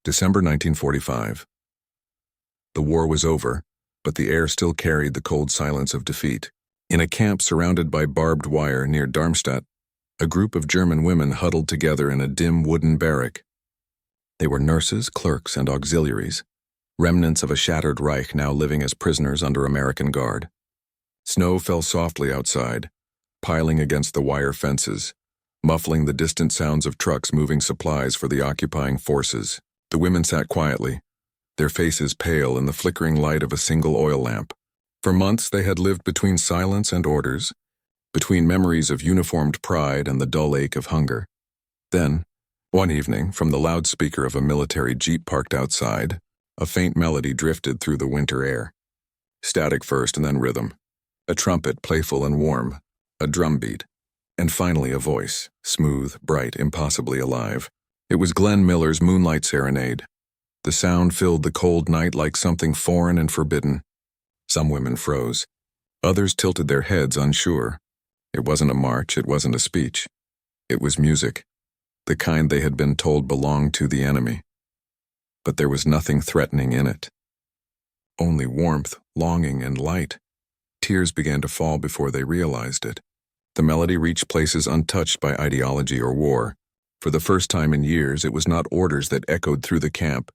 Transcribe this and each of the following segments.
December 1945. The war was over, but the air still carried the cold silence of defeat. In a camp surrounded by barbed wire near Darmstadt, a group of German women huddled together in a dim wooden barrack. They were nurses, clerks, and auxiliaries, remnants of a shattered Reich now living as prisoners under American guard. Snow fell softly outside, piling against the wire fences, muffling the distant sounds of trucks moving supplies for the occupying forces. The women sat quietly, their faces pale in the flickering light of a single oil lamp. For months they had lived between silence and orders, between memories of uniformed pride and the dull ache of hunger. Then, one evening, from the loudspeaker of a military jeep parked outside, a faint melody drifted through the winter air. Static first and then rhythm. A trumpet, playful and warm, a drum beat, and finally a voice, smooth, bright, impossibly alive. It was Glenn Miller's Moonlight Serenade. The sound filled the cold night like something foreign and forbidden. Some women froze. Others tilted their heads, unsure. It wasn't a march, it wasn't a speech. It was music, the kind they had been told belonged to the enemy. But there was nothing threatening in it. Only warmth, longing, and light. Tears began to fall before they realized it. The melody reached places untouched by ideology or war. For the first time in years, it was not orders that echoed through the camp.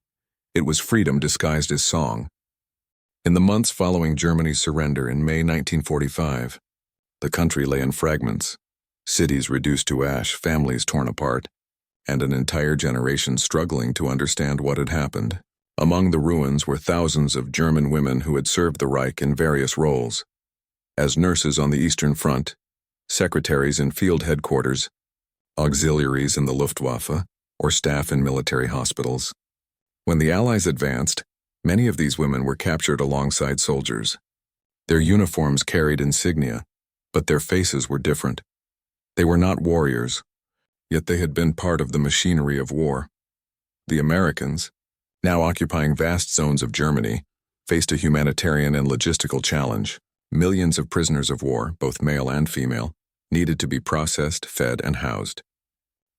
It was freedom disguised as song. In the months following Germany's surrender in May 1945, the country lay in fragments, cities reduced to ash, families torn apart, and an entire generation struggling to understand what had happened. Among the ruins were thousands of German women who had served the Reich in various roles. As nurses on the Eastern Front, secretaries in field headquarters, auxiliaries in the Luftwaffe, or staff in military hospitals. When the Allies advanced, many of these women were captured alongside soldiers. Their uniforms carried insignia, but their faces were different. They were not warriors, yet they had been part of the machinery of war. The Americans, now occupying vast zones of Germany, faced a humanitarian and logistical challenge. Millions of prisoners of war, both male and female, needed to be processed, fed, and housed.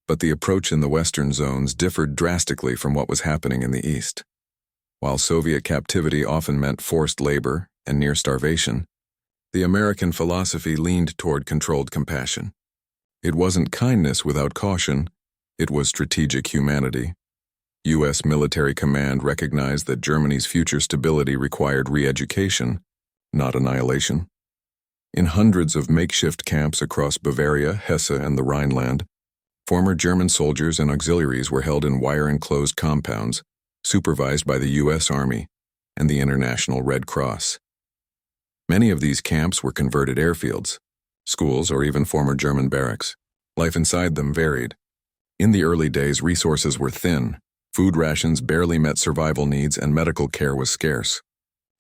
But the approach in the Western zones differed drastically from what was happening in the East. While Soviet captivity often meant forced labor and near starvation, the American philosophy leaned toward controlled compassion. It wasn't kindness without caution, it was strategic humanity. U.S. military command recognized that Germany's future stability required re-education, not annihilation. In hundreds of makeshift camps across Bavaria, Hesse, and the Rhineland, former German soldiers and auxiliaries were held in wire-enclosed compounds, supervised by the U.S. Army and the International Red Cross. Many of these camps were converted airfields, schools, or even former German barracks. Life inside them varied. In the early days, resources were thin, food rations barely met survival needs, and medical care was scarce.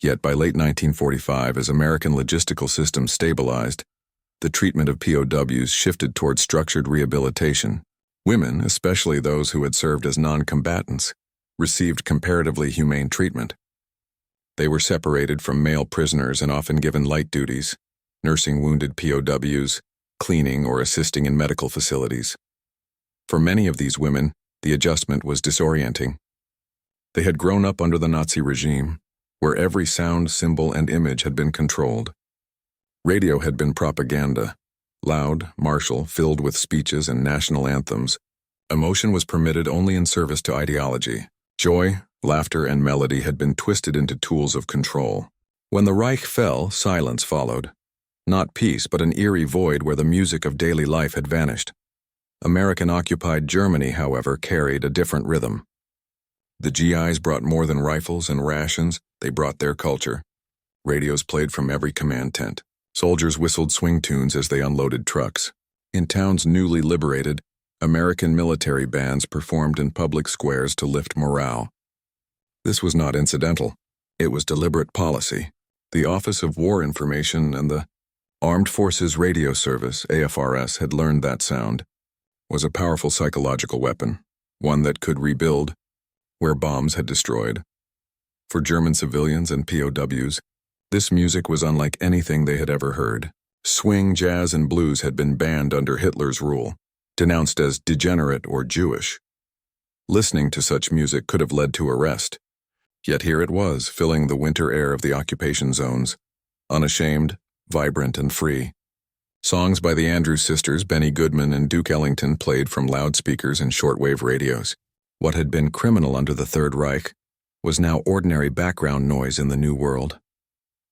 Yet by late 1945, as American logistical systems stabilized, the treatment of POWs shifted toward structured rehabilitation. Women, especially those who had served as non-combatants, received comparatively humane treatment. They were separated from male prisoners and often given light duties, nursing wounded POWs, cleaning, or assisting in medical facilities. For many of these women, the adjustment was disorienting. They had grown up under the Nazi regime, where every sound, symbol, and image had been controlled. Radio had been propaganda, loud, martial, filled with speeches and national anthems. Emotion was permitted only in service to ideology. Joy, laughter, and melody had been twisted into tools of control. When the Reich fell, silence followed. Not peace, but an eerie void where the music of daily life had vanished. American-occupied Germany, however, carried a different rhythm. The GIs brought more than rifles and rations, they brought their culture. Radios played from every command tent. Soldiers whistled swing tunes as they unloaded trucks. In towns newly liberated, American military bands performed in public squares to lift morale. This was not incidental. It was deliberate policy. The Office of War Information and the Armed Forces Radio Service, AFRS, had learned that sound was a powerful psychological weapon, one that could rebuild where bombs had destroyed. For German civilians and POWs, this music was unlike anything they had ever heard. Swing, jazz, and blues had been banned under Hitler's rule, denounced as degenerate or Jewish. Listening to such music could have led to arrest. Yet here it was, filling the winter air of the occupation zones, unashamed, vibrant, and free. Songs by the Andrews Sisters, Benny Goodman and Duke Ellington, played from loudspeakers and shortwave radios. What had been criminal under the Third Reich was now ordinary background noise in the New World.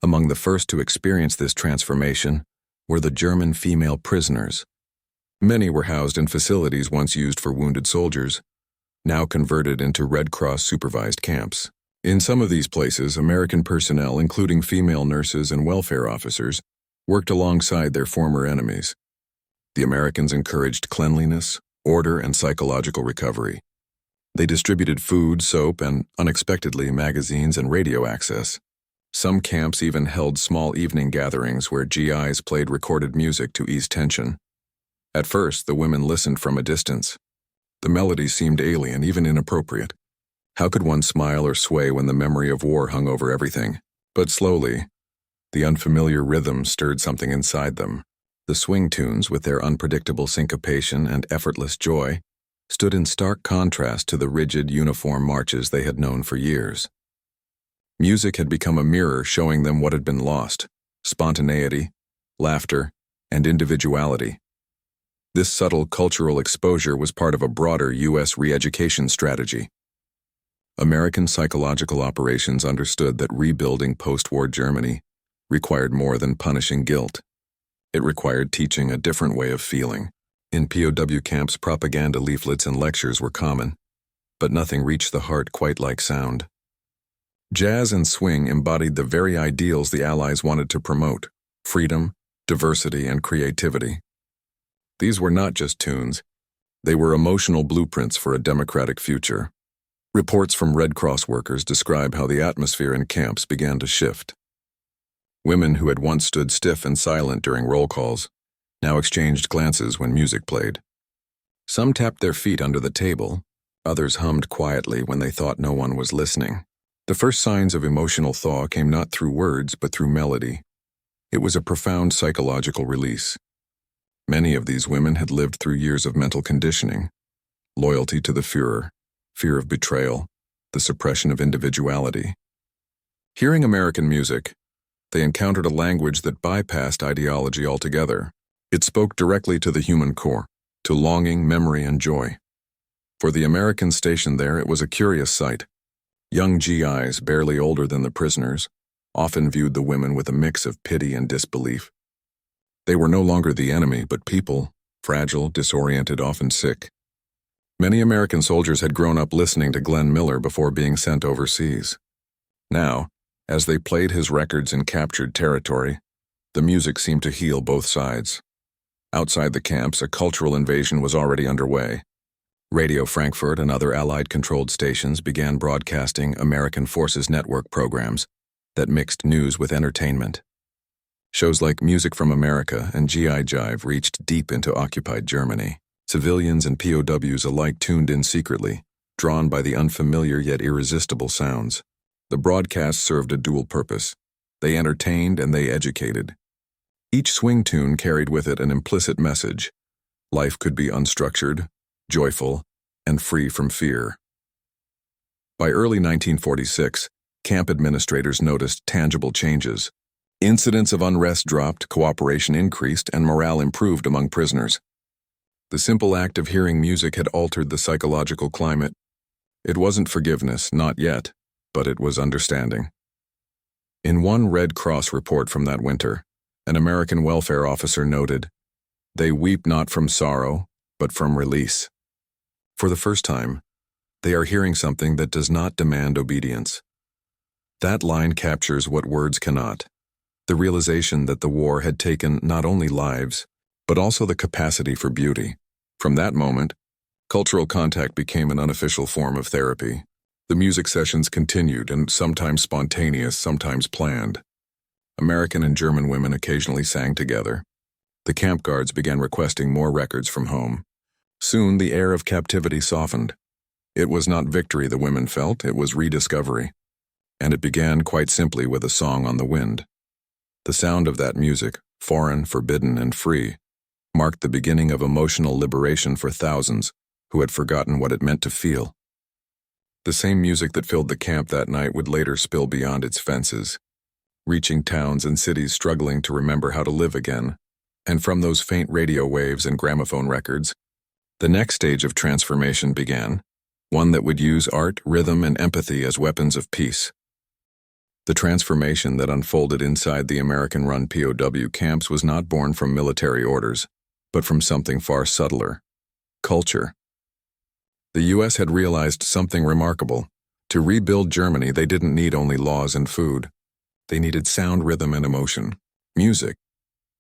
Among the first to experience this transformation were the German female prisoners. Many were housed in facilities once used for wounded soldiers, now converted into Red Cross-supervised camps. In some of these places, American personnel, including female nurses and welfare officers, worked alongside their former enemies. The Americans encouraged cleanliness, order, and psychological recovery. They distributed food, soap, and, unexpectedly, magazines and radio access. Some camps even held small evening gatherings where GIs played recorded music to ease tension. At first, the women listened from a distance. The melodies seemed alien, even inappropriate. How could one smile or sway when the memory of war hung over everything? But slowly, the unfamiliar rhythm stirred something inside them. The swing tunes, with their unpredictable syncopation and effortless joy, stood in stark contrast to the rigid, uniform marches they had known for years. Music had become a mirror showing them what had been lost: spontaneity, laughter, and individuality. This subtle cultural exposure was part of a broader U.S. re-education strategy. American psychological operations understood that rebuilding post-war Germany required more than punishing guilt. It required teaching a different way of feeling. In POW camps, propaganda leaflets and lectures were common, but nothing reached the heart quite like sound. Jazz and swing embodied the very ideals the Allies wanted to promote: freedom, diversity, and creativity. These were not just tunes, they were emotional blueprints for a democratic future. Reports from Red Cross workers describe how the atmosphere in camps began to shift. Women who had once stood stiff and silent during roll calls now exchanged glances when music played. Some tapped their feet under the table, others hummed quietly when they thought no one was listening. The first signs of emotional thaw came not through words but through melody. It was a profound psychological release. Many of these women had lived through years of mental conditioning: loyalty to the Führer, fear of betrayal, the suppression of individuality. Hearing American music, they encountered a language that bypassed ideology altogether. It spoke directly to the human core, to longing, memory, and joy. For the Americans stationed there, it was a curious sight. Young GIs, barely older than the prisoners, often viewed the women with a mix of pity and disbelief. They were no longer the enemy, but people, fragile, disoriented, often sick. Many American soldiers had grown up listening to Glenn Miller before being sent overseas. Now, as they played his records in captured territory, the music seemed to heal both sides. Outside the camps, a cultural invasion was already underway. Radio Frankfurt and other Allied-controlled stations began broadcasting American Forces Network programs that mixed news with entertainment. Shows like Music from America and GI Jive reached deep into occupied Germany. Civilians and POWs alike tuned in secretly, drawn by the unfamiliar yet irresistible sounds. The broadcasts served a dual purpose. They entertained and they educated. Each swing tune carried with it an implicit message. Life could be unstructured, joyful, and free from fear. By early 1946, camp administrators noticed tangible changes. Incidents of unrest dropped, cooperation increased, and morale improved among prisoners. The simple act of hearing music had altered the psychological climate. It wasn't forgiveness, not yet, but it was understanding. In one Red Cross report from that winter, an American welfare officer noted, "They weep not from sorrow, but from release." For the first time, they are hearing something that does not demand obedience. That line captures what words cannot: the realization that the war had taken not only lives, but also the capacity for beauty. From that moment, cultural contact became an unofficial form of therapy. The music sessions continued, and sometimes spontaneous, sometimes planned. American and German women occasionally sang together. The camp guards began requesting more records from home. Soon, the air of captivity softened. It was not victory the women felt, it was rediscovery. And it began quite simply with a song on the wind. The sound of that music, foreign, forbidden, and free, marked the beginning of emotional liberation for thousands who had forgotten what it meant to feel. The same music that filled the camp that night would later spill beyond its fences, reaching towns and cities struggling to remember how to live again. And from those faint radio waves and gramophone records, the next stage of transformation began, one that would use art, rhythm, and empathy as weapons of peace. The transformation that unfolded inside the American-run POW camps was not born from military orders, but from something far subtler: culture. The U.S. had realized something remarkable. To rebuild Germany, they didn't need only laws and food. They needed sound, rhythm, and emotion. Music,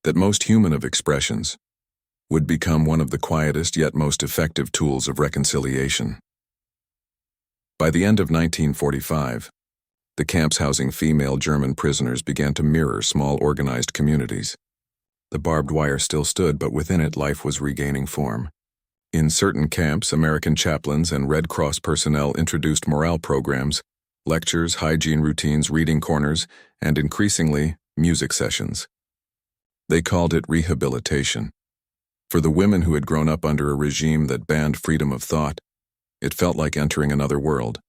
that most human of expressions, would become one of the quietest yet most effective tools of reconciliation. By the end of 1945, the camps housing female German prisoners began to mirror small organized communities. The barbed wire still stood, but within it life was regaining form. In certain camps, American chaplains and Red Cross personnel introduced morale programs, lectures, hygiene routines, reading corners, and increasingly, music sessions. They called it rehabilitation. For the women who had grown up under a regime that banned freedom of thought, it felt like entering another world.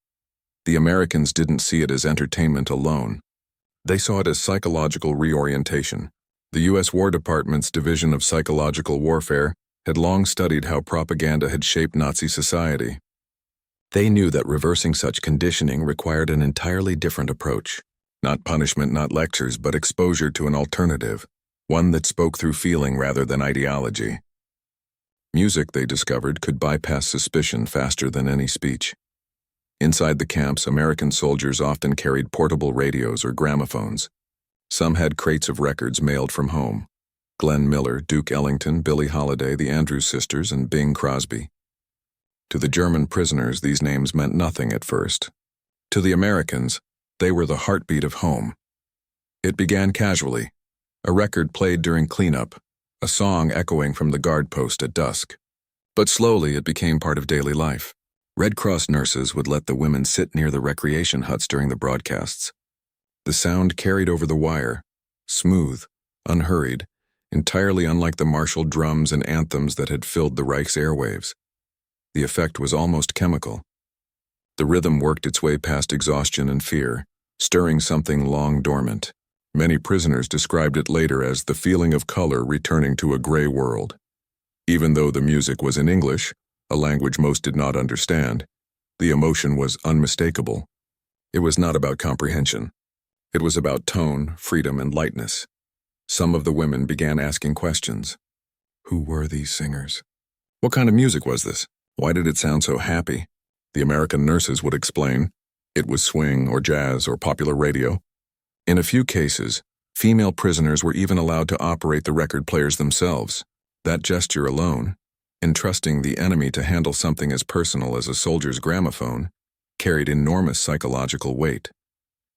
The Americans didn't see it as entertainment alone. They saw it as psychological reorientation. The U.S. War Department's Division of Psychological Warfare had long studied how propaganda had shaped Nazi society. They knew that reversing such conditioning required an entirely different approach. Not punishment, not lectures, but exposure to an alternative, one that spoke through feeling rather than ideology. Music, they discovered, could bypass suspicion faster than any speech. Inside the camps, American soldiers often carried portable radios or gramophones. Some had crates of records mailed from home: Glenn Miller, Duke Ellington, Billie Holiday, the Andrews Sisters, and Bing Crosby. To the German prisoners, these names meant nothing at first. To the Americans, they were the heartbeat of home. It began casually, a record played during cleanup, a song echoing from the guard post at dusk. But slowly it became part of daily life. Red Cross nurses would let the women sit near the recreation huts during the broadcasts. The sound carried over the wire, smooth, unhurried, entirely unlike the martial drums and anthems that had filled the Reich's airwaves. The effect was almost chemical. The rhythm worked its way past exhaustion and fear, stirring something long dormant. Many prisoners described it later as the feeling of color returning to a gray world. Even though the music was in English, a language most did not understand, the emotion was unmistakable. It was not about comprehension. It was about tone, freedom, and lightness. Some of the women began asking questions. Who were these singers? What kind of music was this? Why did it sound so happy? The American nurses would explain. It was swing or jazz or popular radio. In a few cases, female prisoners were even allowed to operate the record players themselves. That gesture alone, entrusting the enemy to handle something as personal as a soldier's gramophone, carried enormous psychological weight.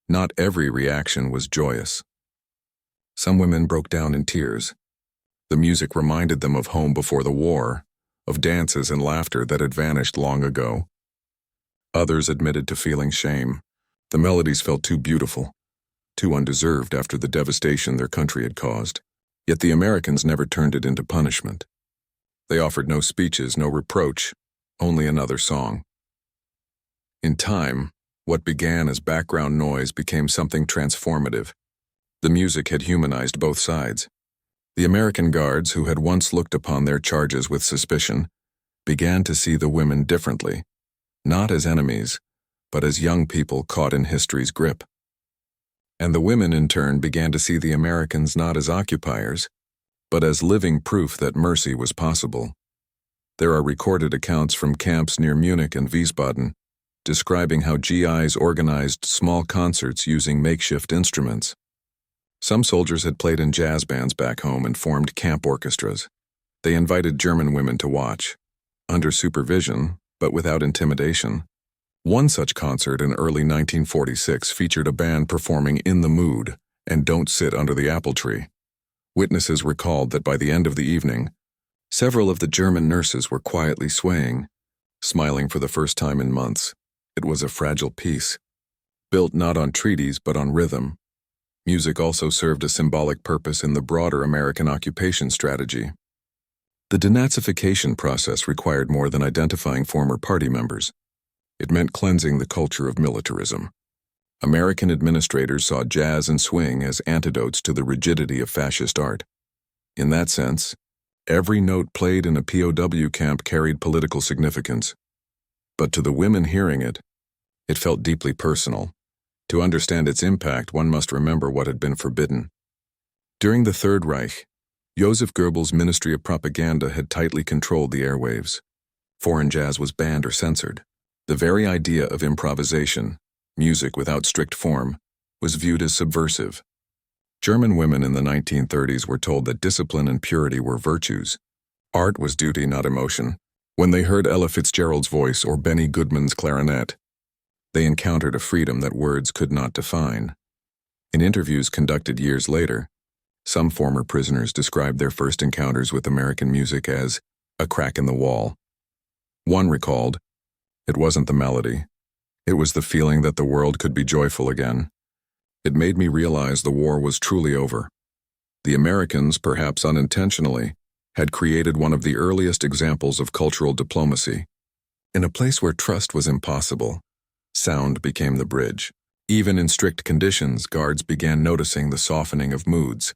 Not every reaction was joyous. Some women broke down in tears. The music reminded them of home before the war, of dances and laughter that had vanished long ago. Others admitted to feeling shame. The melodies felt too beautiful, too undeserved after the devastation their country had caused. Yet the Americans never turned it into punishment. They offered no speeches, no reproach, only another song. In time, what began as background noise became something transformative. The music had humanized both sides. The American guards, who had once looked upon their charges with suspicion, began to see the women differently, not as enemies, but as young people caught in history's grip. And the women, in turn, began to see the Americans not as occupiers, but as living proof that mercy was possible. There are recorded accounts from camps near Munich and Wiesbaden describing how GIs organized small concerts using makeshift instruments. Some soldiers had played in jazz bands back home and formed camp orchestras. They invited German women to watch, under supervision, but without intimidation. One such concert in early 1946 featured a band performing In the Mood and Don't Sit Under the Apple Tree. Witnesses recalled that by the end of the evening, several of the German nurses were quietly swaying, smiling for the first time in months. It was a fragile peace, built not on treaties but on rhythm. Music also served a symbolic purpose in the broader American occupation strategy. The denazification process required more than identifying former party members. It meant cleansing the culture of militarism. American administrators saw jazz and swing as antidotes to the rigidity of fascist art. In that sense, every note played in a POW camp carried political significance. But to the women hearing it, it felt deeply personal. To understand its impact, one must remember what had been forbidden. During the Third Reich, Joseph Goebbels' Ministry of Propaganda had tightly controlled the airwaves. Foreign jazz was banned or censored. The very idea of improvisation, music without strict form, was viewed as subversive. German women in the 1930s were told that discipline and purity were virtues. Art was duty, not emotion. When they heard Ella Fitzgerald's voice or Benny Goodman's clarinet, they encountered a freedom that words could not define. In interviews conducted years later, some former prisoners described their first encounters with American music as a crack in the wall. One recalled, "It wasn't the melody. It was the feeling that the world could be joyful again. It made me realize the war was truly over." The Americans, perhaps unintentionally, had created one of the earliest examples of cultural diplomacy. In a place where trust was impossible, sound became the bridge. Even in strict conditions, guards began noticing the softening of moods.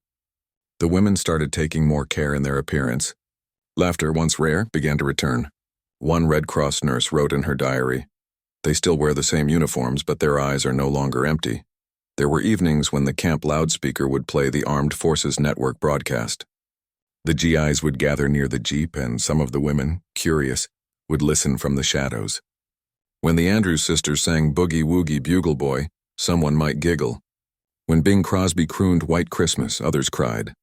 The women started taking more care in their appearance. Laughter, once rare, began to return. One Red Cross nurse wrote in her diary, "They still wear the same uniforms, but their eyes are no longer empty." There were evenings when the camp loudspeaker would play the Armed Forces Network broadcast. The GIs would gather near the jeep, and some of the women, curious, would listen from the shadows. When the Andrews sisters sang Boogie Woogie Bugle Boy, someone might giggle. When Bing Crosby crooned White Christmas, others cried.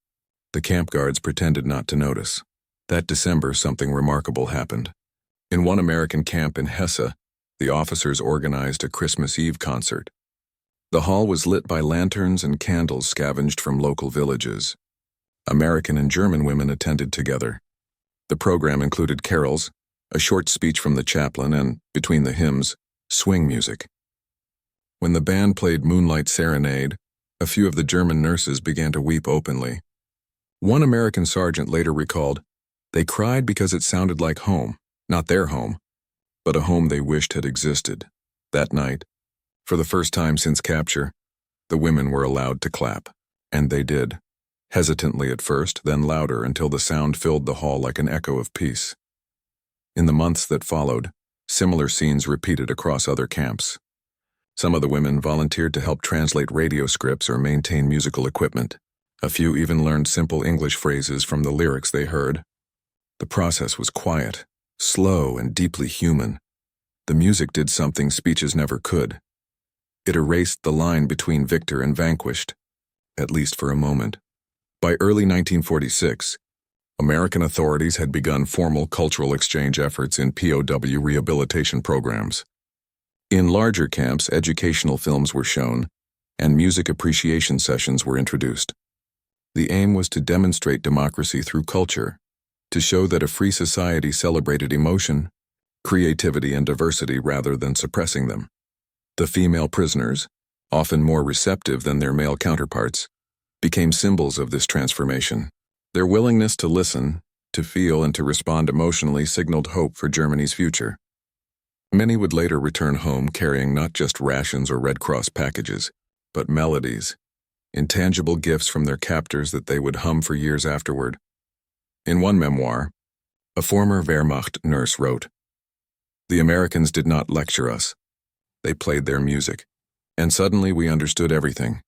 The camp guards pretended not to notice. That December, something remarkable happened. In one American camp in Hesse, the officers organized a Christmas Eve concert. The hall was lit by lanterns and candles scavenged from local villages. American and German women attended together. The program included carols, a short speech from the chaplain, and, between the hymns, swing music. When the band played Moonlight Serenade, a few of the German nurses began to weep openly. One American sergeant later recalled, "They cried because it sounded like home, not their home, but a home they wished had existed." That night, for the first time since capture, the women were allowed to clap, and they did. Hesitantly at first, then louder until the sound filled the hall like an echo of peace. In the months that followed, similar scenes repeated across other camps. Some of the women volunteered to help translate radio scripts or maintain musical equipment. A few even learned simple English phrases from the lyrics they heard. The process was quiet, slow, and deeply human. The music did something speeches never could. It erased the line between victor and vanquished, at least for a moment. By early 1946, American authorities had begun formal cultural exchange efforts in POW rehabilitation programs. In larger camps, educational films were shown, and music appreciation sessions were introduced. The aim was to demonstrate democracy through culture, to show that a free society celebrated emotion, creativity, and diversity rather than suppressing them. The female prisoners, often more receptive than their male counterparts, became symbols of this transformation. Their willingness to listen, to feel, and to respond emotionally signaled hope for Germany's future. Many would later return home carrying not just rations or Red Cross packages, but melodies, intangible gifts from their captors that they would hum for years afterward. In one memoir, a former Wehrmacht nurse wrote, "The Americans did not lecture us. They played their music, and suddenly we understood everything.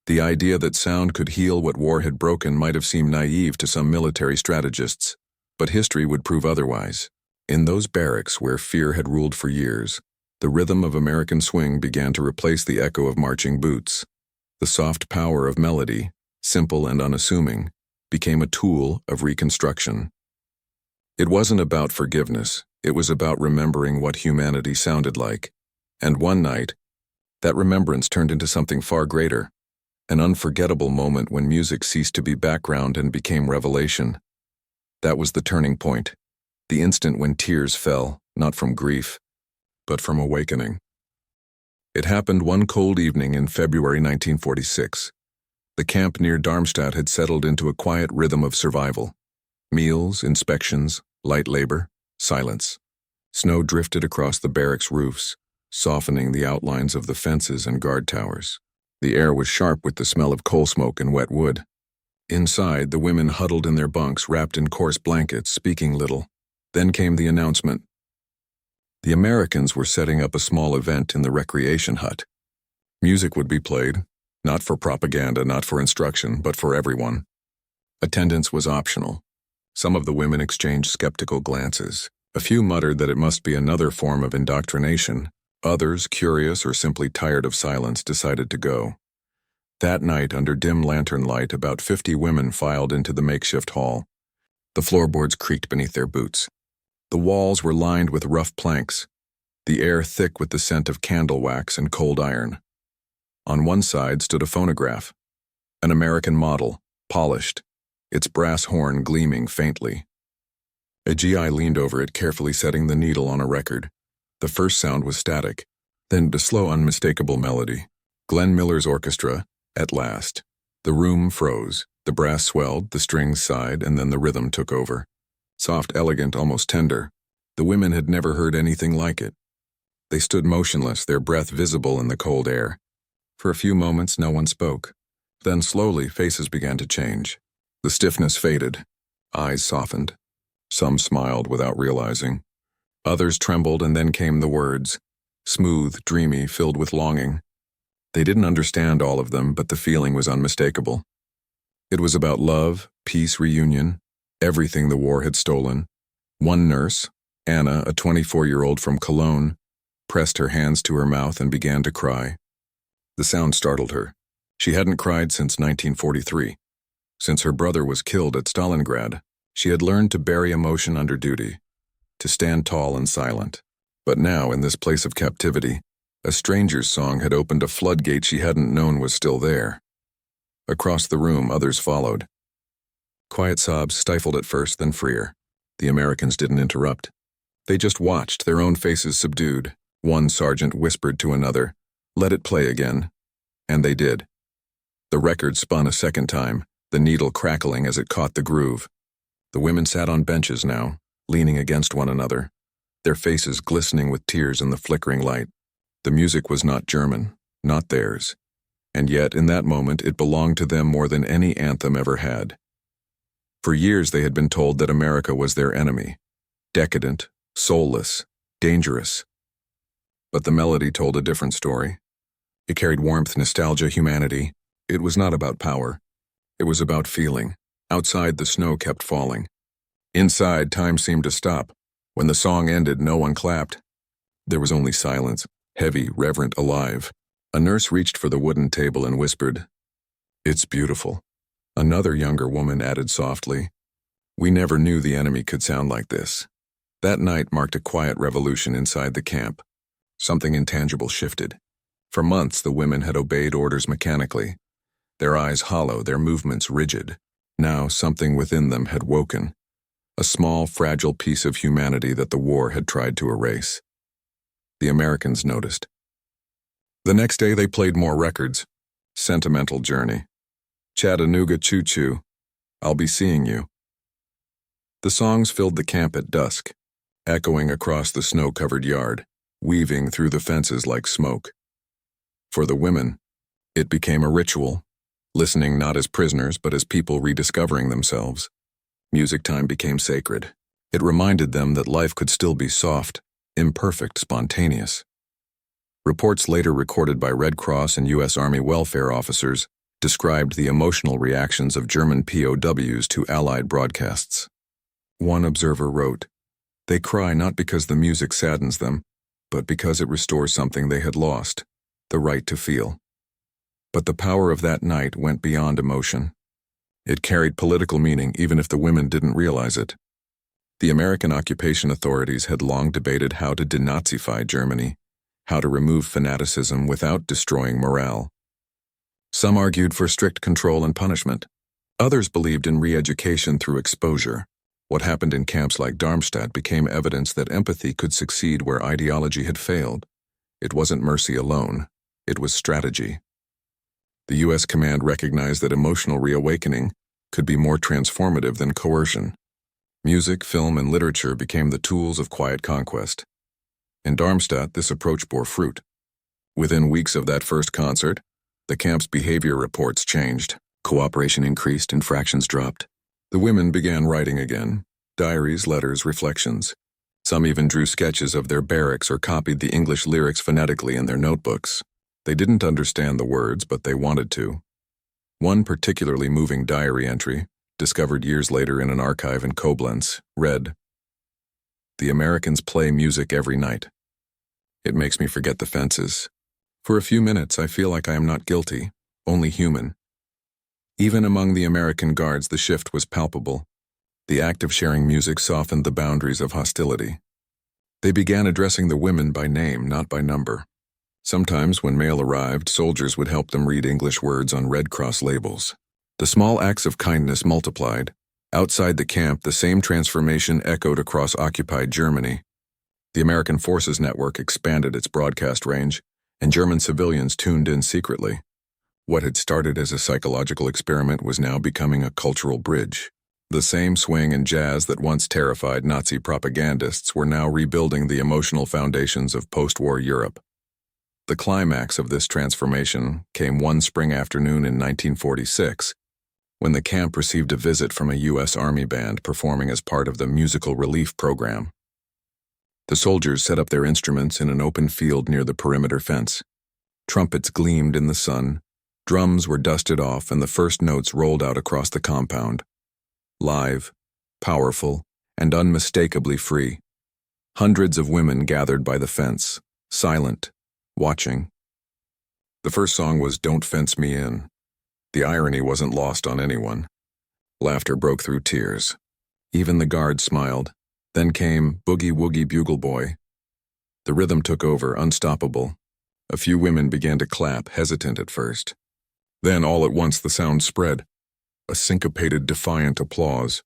The idea that sound could heal what war had broken might have seemed naive to some military strategists, but history would prove otherwise. In those barracks where fear had ruled for years, the rhythm of American swing began to replace the echo of marching boots. The soft power of melody, simple and unassuming, became a tool of reconstruction. It wasn't about forgiveness, it was about remembering what humanity sounded like. And one night, that remembrance turned into something far greater, an unforgettable moment when music ceased to be background and became revelation. That was the turning point, the instant when tears fell, not from grief, but from awakening. It happened one cold evening in February 1946. The camp near Darmstadt had settled into a quiet rhythm of survival. Meals, inspections, light labor, silence. Snow drifted across the barracks' roofs, softening the outlines of the fences and guard towers. The air was sharp with the smell of coal smoke and wet wood. Inside, the women huddled in their bunks, wrapped in coarse blankets, speaking little. Then came the announcement. The Americans were setting up a small event in the recreation hut. Music would be played, not for propaganda, not for instruction, but for everyone. Attendance was optional. Some of the women exchanged skeptical glances. A few muttered that it must be another form of indoctrination. Others, curious or simply tired of silence, decided to go. That night, under dim lantern light, about 50 women filed into the makeshift hall. The floorboards creaked beneath their boots. The walls were lined with rough planks, the air thick with the scent of candle wax and cold iron. On one side stood a phonograph, an American model, polished, its brass horn gleaming faintly. A GI leaned over it, carefully setting the needle on a record. The first sound was static, then a slow, unmistakable melody. Glenn Miller's orchestra, at last. The room froze. The brass swelled, the strings sighed, and then the rhythm took over. Soft, elegant, almost tender. The women had never heard anything like it. They stood motionless, their breath visible in the cold air. For a few moments, no one spoke. Then slowly, faces began to change. The stiffness faded. Eyes softened. Some smiled without realizing. Others trembled, and then came the words. Smooth, dreamy, filled with longing. They didn't understand all of them, but the feeling was unmistakable. It was about love, peace, reunion, everything the war had stolen. One nurse, Anna, a 24-year-old from Cologne, pressed her hands to her mouth and began to cry. The sound startled her. She hadn't cried since 1943. Since her brother was killed at Stalingrad, she had learned to bury emotion under duty, to stand tall and silent. But now, in this place of captivity, a stranger's song had opened a floodgate she hadn't known was still there. Across the room, others followed. Quiet sobs stifled at first, then freer. The Americans didn't interrupt. They just watched, their own faces subdued. One sergeant whispered to another, "Let it play again." And they did. The record spun a second time, the needle crackling as it caught the groove. The women sat on benches now, leaning against one another, their faces glistening with tears in the flickering light. The music was not German, not theirs. And yet, in that moment, it belonged to them more than any anthem ever had. For years they had been told that America was their enemy, decadent, soulless, dangerous. But the melody told a different story. It carried warmth, nostalgia, humanity. It was not about power. It was about feeling. Outside, the snow kept falling. Inside, time seemed to stop. When the song ended, no one clapped. There was only silence, heavy, reverent, alive. A nurse reached for the wooden table and whispered, "It's beautiful." Another younger woman added softly, "We never knew the enemy could sound like this." That night marked a quiet revolution inside the camp. Something intangible shifted. For months, the women had obeyed orders mechanically, their eyes hollow, their movements rigid. Now something within them had woken, a small, fragile piece of humanity that the war had tried to erase. The Americans noticed. The next day they played more records. Sentimental Journey, Chattanooga Choo Choo, I'll Be Seeing You. The songs filled the camp at dusk, echoing across the snow-covered yard, weaving through the fences like smoke. For the women, it became a ritual, listening not as prisoners but as people rediscovering themselves. Music time became sacred. It reminded them that life could still be soft, imperfect, spontaneous. Reports later recorded by Red Cross and U.S. Army welfare officers described the emotional reactions of German POWs to Allied broadcasts. One observer wrote, "They cry not because the music saddens them, but because it restores something they had lost, the right to feel." But the power of that night went beyond emotion. It carried political meaning even if the women didn't realize it. The American occupation authorities had long debated how to denazify Germany, how to remove fanaticism without destroying morale. Some argued for strict control and punishment. Others believed in re-education through exposure. What happened in camps like Darmstadt became evidence that empathy could succeed where ideology had failed. It wasn't mercy alone. It was strategy. The U.S. command recognized that emotional reawakening could be more transformative than coercion. Music, film, and literature became the tools of quiet conquest. In Darmstadt, this approach bore fruit. Within weeks of that first concert, the camp's behavior reports changed. Cooperation increased, infractions dropped. The women began writing again, diaries, letters, reflections. Some even drew sketches of their barracks or copied the English lyrics phonetically in their notebooks. They didn't understand the words, but they wanted to. One particularly moving diary entry, discovered years later in an archive in Koblenz, read, "The Americans play music every night. It makes me forget the fences. For a few minutes I feel like I am not guilty, only human." Even among the American guards the shift was palpable. The act of sharing music softened the boundaries of hostility. They began addressing the women by name, not by number. Sometimes, when mail arrived, soldiers would help them read English words on Red Cross labels. The small acts of kindness multiplied. Outside the camp, the same transformation echoed across occupied Germany. The American Forces Network expanded its broadcast range, and German civilians tuned in secretly. What had started as a psychological experiment was now becoming a cultural bridge. The same swing and jazz that once terrified Nazi propagandists were now rebuilding the emotional foundations of post-war Europe. The climax of this transformation came one spring afternoon in 1946, when the camp received a visit from a U.S. Army band performing as part of the Musical Relief Program. The soldiers set up their instruments in an open field near the perimeter fence. Trumpets gleamed in the sun, drums were dusted off, and the first notes rolled out across the compound. Live, powerful, and unmistakably free. Hundreds of women gathered by the fence, silent, watching. The first song was "Don't Fence Me In." The irony wasn't lost on anyone. Laughter broke through tears. Even the guards smiled. Then came "Boogie Woogie Bugle Boy." The rhythm took over, unstoppable. A few women began to clap, hesitant at first. Then, all at once, the sound spread. A syncopated, defiant applause.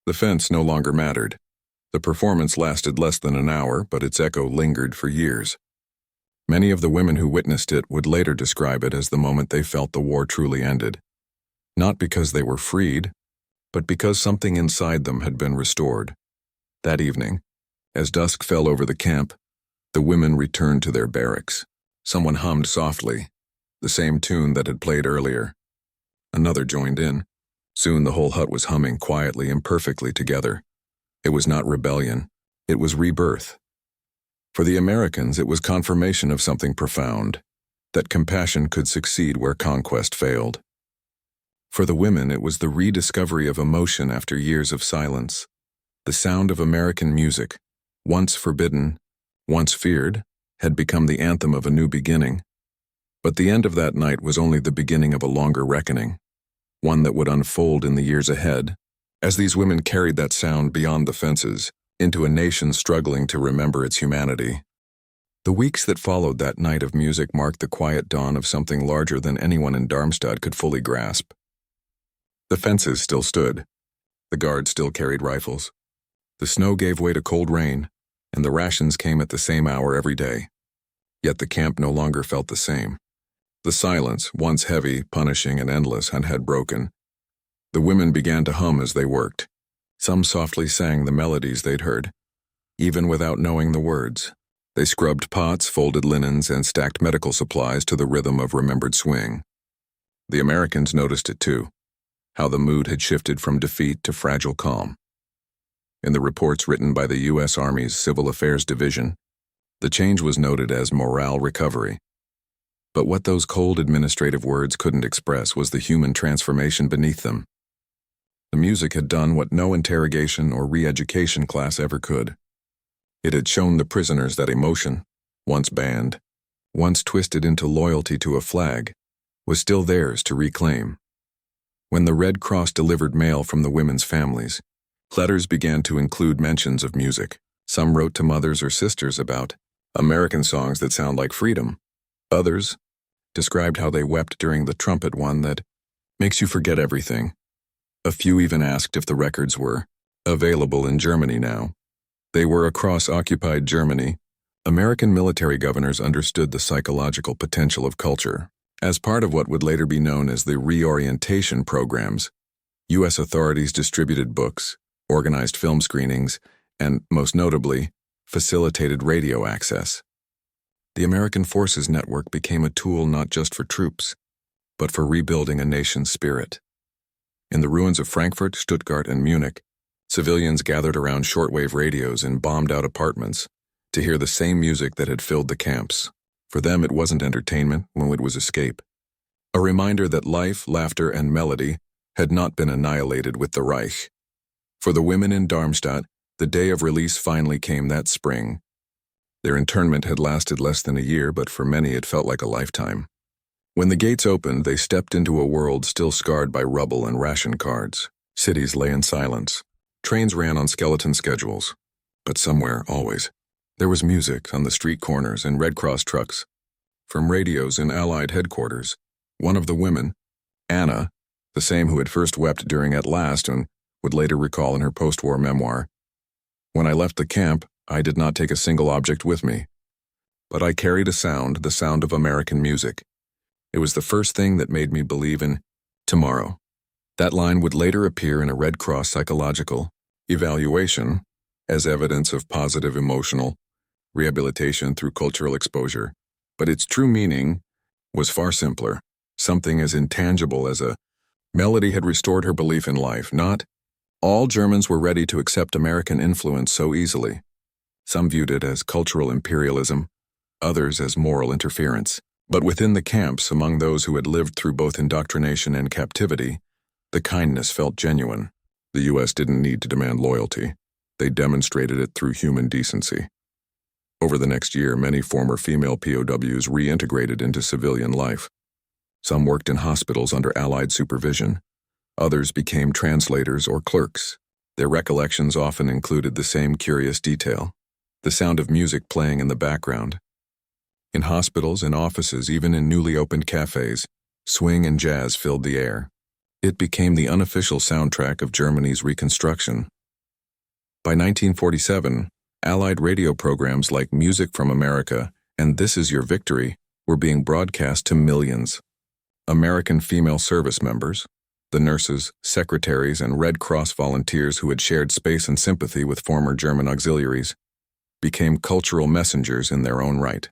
The fence no longer mattered. The performance lasted less than an hour, but its echo lingered for years. Many of the women who witnessed it would later describe it as the moment they felt the war truly ended. Not because they were freed, but because something inside them had been restored. That evening, as dusk fell over the camp, the women returned to their barracks. Someone hummed softly, the same tune that had played earlier. Another joined in. Soon the whole hut was humming quietly, imperfectly together. It was not rebellion, it was rebirth. For the Americans, it was confirmation of something profound, that compassion could succeed where conquest failed. For the women, it was the rediscovery of emotion after years of silence. The sound of American music, once forbidden, once feared, had become the anthem of a new beginning. But the end of that night was only the beginning of a longer reckoning, one that would unfold in the years ahead, as these women carried that sound beyond the fences, into a nation struggling to remember its humanity. The weeks that followed that night of music marked the quiet dawn of something larger than anyone in Darmstadt could fully grasp. The fences still stood. The guards still carried rifles. The snow gave way to cold rain, and the rations came at the same hour every day. Yet the camp no longer felt the same. The silence, once heavy, punishing, and endless, had broken. The women began to hum as they worked. Some softly sang the melodies they'd heard, even without knowing the words. They scrubbed pots, folded linens, and stacked medical supplies to the rhythm of remembered swing. The Americans noticed it too, how the mood had shifted from defeat to fragile calm. In the reports written by the U.S. Army's Civil Affairs Division, the change was noted as morale recovery. But what those cold administrative words couldn't express was the human transformation beneath them. The music had done what no interrogation or re-education class ever could. It had shown the prisoners that emotion, once banned, once twisted into loyalty to a flag, was still theirs to reclaim. When the Red Cross delivered mail from the women's families, letters began to include mentions of music. Some wrote to mothers or sisters about American songs that sound like freedom. Others described how they wept during the trumpet one that makes you forget everything. A few even asked if the records were available in Germany now. They were across occupied Germany. American military governors understood the psychological potential of culture. As part of what would later be known as the reorientation programs, U.S. authorities distributed books, organized film screenings, and, most notably, facilitated radio access. The American Forces Network became a tool not just for troops, but for rebuilding a nation's spirit. In the ruins of Frankfurt, Stuttgart, and Munich, civilians gathered around shortwave radios in bombed-out apartments to hear the same music that had filled the camps. For them, it wasn't entertainment, it was escape. A reminder that life, laughter, and melody had not been annihilated with the Reich. For the women in Darmstadt, the day of release finally came that spring. Their internment had lasted less than a year, but for many it felt like a lifetime. When the gates opened, they stepped into a world still scarred by rubble and ration cards. Cities lay in silence. Trains ran on skeleton schedules. But somewhere, always, there was music on the street corners and Red Cross trucks. From radios in Allied headquarters, one of the women, Anna, the same who had first wept during At Last and would later recall in her post-war memoir, "When I left the camp, I did not take a single object with me. But I carried a sound, the sound of American music. It was the first thing that made me believe in tomorrow." That line would later appear in a Red Cross psychological evaluation as evidence of positive emotional rehabilitation through cultural exposure. But its true meaning was far simpler. Something as intangible as a melody had restored her belief in life. Not all Germans were ready to accept American influence so easily. Some viewed it as cultural imperialism, others as moral interference. But within the camps, among those who had lived through both indoctrination and captivity, the kindness felt genuine. The U.S. didn't need to demand loyalty. They demonstrated it through human decency. Over the next year, many former female POWs reintegrated into civilian life. Some worked in hospitals under Allied supervision. Others became translators or clerks. Their recollections often included the same curious detail: the sound of music playing in the background. In hospitals, in offices, even in newly opened cafes, swing and jazz filled the air. It became the unofficial soundtrack of Germany's reconstruction. By 1947, Allied radio programs like Music from America and This Is Your Victory were being broadcast to millions. American female service members, the nurses, secretaries, and Red Cross volunteers who had shared space and sympathy with former German auxiliaries, became cultural messengers in their own right.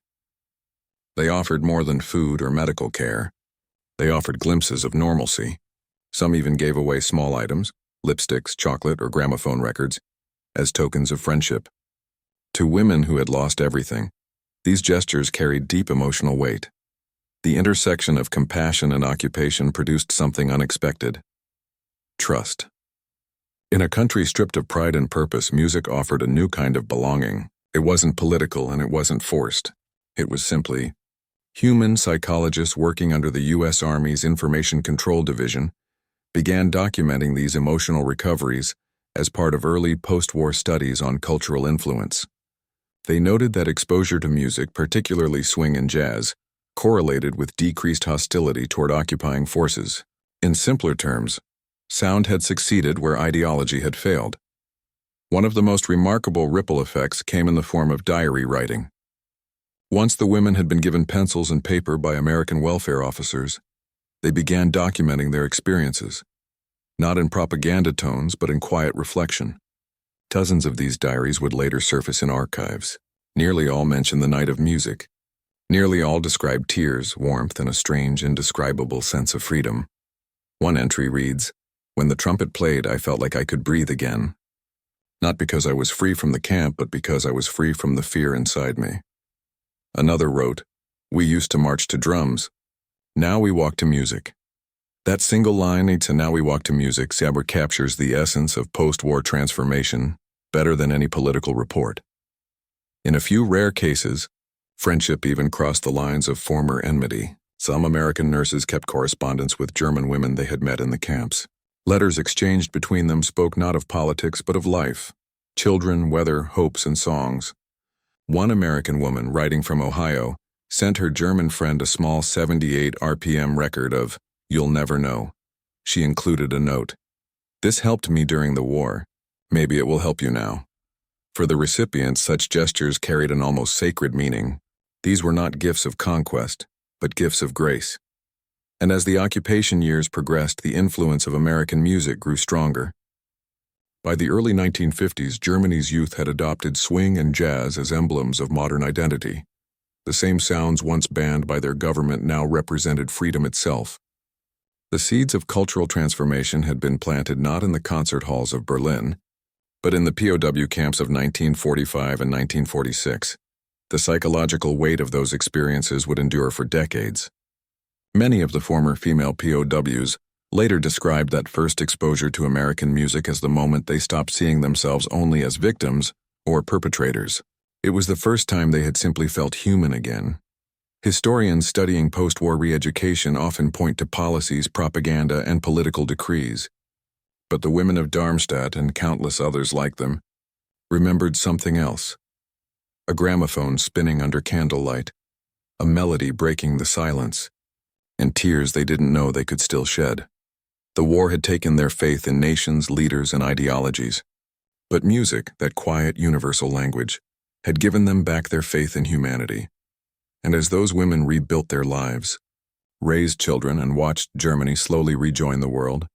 They offered more than food or medical care. They offered glimpses of normalcy. Some even gave away small items, lipsticks, chocolate, or gramophone records, as tokens of friendship. To women who had lost everything, these gestures carried deep emotional weight. The intersection of compassion and occupation produced something unexpected: trust. In a country stripped of pride and purpose, music offered a new kind of belonging. It wasn't political and it wasn't forced. It was simply human. Psychologists working under the U.S. Army's Information Control Division began documenting these emotional recoveries as part of early post-war studies on cultural influence. They noted that exposure to music, particularly swing and jazz, correlated with decreased hostility toward occupying forces. In simpler terms, sound had succeeded where ideology had failed. One of the most remarkable ripple effects came in the form of diary writing. Once the women had been given pencils and paper by American welfare officers, they began documenting their experiences, not in propaganda tones but in quiet reflection. Dozens of these diaries would later surface in archives. Nearly all mentioned the night of music. Nearly all described tears, warmth, and a strange, indescribable sense of freedom. One entry reads, "When the trumpet played, I felt like I could breathe again. Not because I was free from the camp, but because I was free from the fear inside me." Another wrote, "We used to march to drums. Now we walk to music." That single line, "To now we walk to music," captures the essence of post-war transformation better than any political report. In a few rare cases, friendship even crossed the lines of former enmity. Some American nurses kept correspondence with German women they had met in the camps. Letters exchanged between them spoke not of politics but of life, children, weather, hopes, and songs. One American woman, writing from Ohio, sent her German friend a small 78 RPM record of "You'll Never Know." She included a note, "This helped me during the war. Maybe it will help you now." For the recipient, such gestures carried an almost sacred meaning. These were not gifts of conquest, but gifts of grace. And as the occupation years progressed, the influence of American music grew stronger. By the early 1950s, Germany's youth had adopted swing and jazz as emblems of modern identity. The same sounds once banned by their government now represented freedom itself. The seeds of cultural transformation had been planted not in the concert halls of Berlin, but in the POW camps of 1945 and 1946. The psychological weight of those experiences would endure for decades. Many of the former female POWs later described that first exposure to American music as the moment they stopped seeing themselves only as victims or perpetrators. It was the first time they had simply felt human again. Historians studying post-war re-education often point to policies, propaganda, and political decrees. But the women of Darmstadt and countless others like them remembered something else. A gramophone spinning under candlelight, a melody breaking the silence, and tears they didn't know they could still shed. The war had taken their faith in nations, leaders, and ideologies. But music, that quiet, universal language, had given them back their faith in humanity. And as those women rebuilt their lives, raised children, and watched Germany slowly rejoin the world,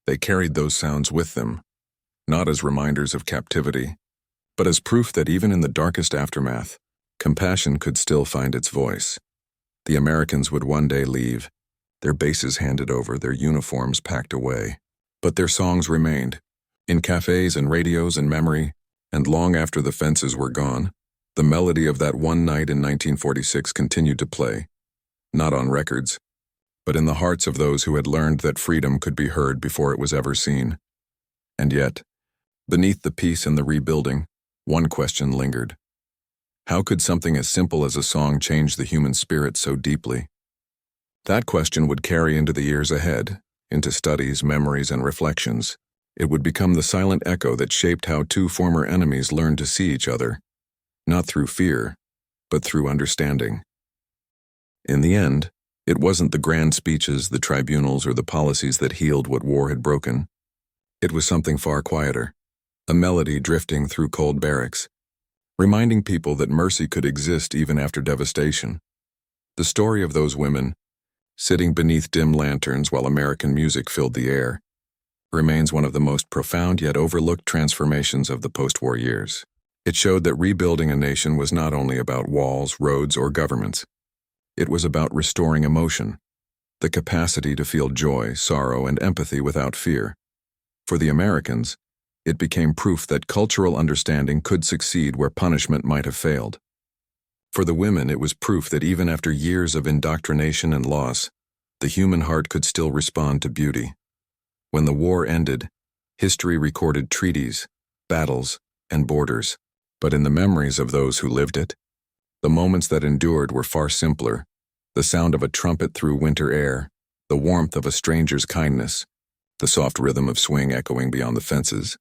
they carried those sounds with them, not as reminders of captivity, but as proof that even in the darkest aftermath, compassion could still find its voice. The Americans would one day leave, their bases handed over, their uniforms packed away. But their songs remained, in cafes and radios and memory, and long after the fences were gone, the melody of that one night in 1946 continued to play, not on records, but in the hearts of those who had learned that freedom could be heard before it was ever seen. And yet, beneath the peace and the rebuilding, one question lingered. How could something as simple as a song change the human spirit so deeply? That question would carry into the years ahead, into studies, memories, and reflections. It would become the silent echo that shaped how two former enemies learned to see each other, not through fear, but through understanding. In the end, it wasn't the grand speeches, the tribunals, or the policies that healed what war had broken. It was something far quieter, a melody drifting through cold barracks, reminding people that mercy could exist even after devastation. The story of those women, sitting beneath dim lanterns while American music filled the air, remains one of the most profound yet overlooked transformations of the post-war years. It showed that rebuilding a nation was not only about walls, roads, or governments. It was about restoring emotion, the capacity to feel joy, sorrow, and empathy without fear. For the Americans, it became proof that cultural understanding could succeed where punishment might have failed. For the women, it was proof that even after years of indoctrination and loss, the human heart could still respond to beauty. When the war ended, history recorded treaties, battles, and borders. But in the memories of those who lived it, the moments that endured were far simpler. The sound of a trumpet through winter air, the warmth of a stranger's kindness, the soft rhythm of swing echoing beyond the fences.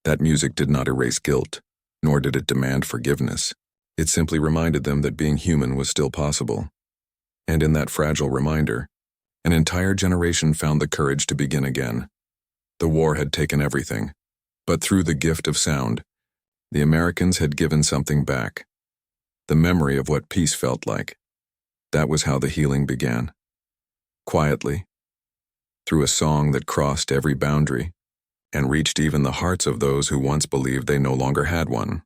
That music did not erase guilt, nor did it demand forgiveness. It simply reminded them that being human was still possible. And in that fragile reminder, an entire generation found the courage to begin again. The war had taken everything, but through the gift of sound, the Americans had given something back. The memory of what peace felt like. That was how the healing began. Quietly, through a song that crossed every boundary and reached even the hearts of those who once believed they no longer had one.